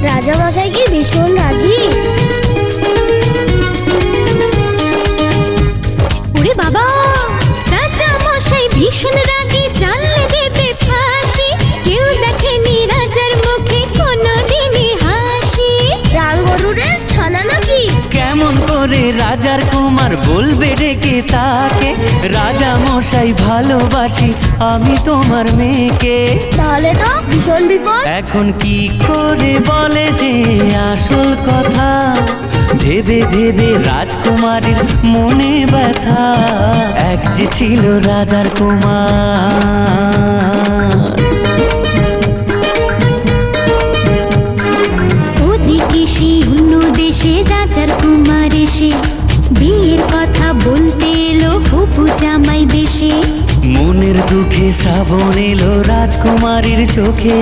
রাজামশাই কি ভীষণ রাগী? ওরে বাবা, রাজামশাই ভীষণ রাগী, জানলে দেবে ফাঁসি। কেউ দেখেনি রাজার মুখে কোনোদিনই হাসি। রাঙ্গরুরে ছানা নাকি? কেমন করে রাজার কুমার বলবে ডেকে তাকে, রাজা মশাই ভালোবাসি আমি তোমার মেয়েকে। তাহলে তো ভীষণ বিপদ। এখন কি করে বলে সে আসল কথা, ভেবে ভেবে রাজকুমারীর মনে ব্যথা। এক যে ছিল রাজার কুমার। ওদিকে সেই অন্য দেশে রাজার কুমার এসে বিয়ের কথা বলতে এলো হবু জামাই বেশে। মনের দুঃখে শ্রাবণ এলো রাজকুমারীর চোখে।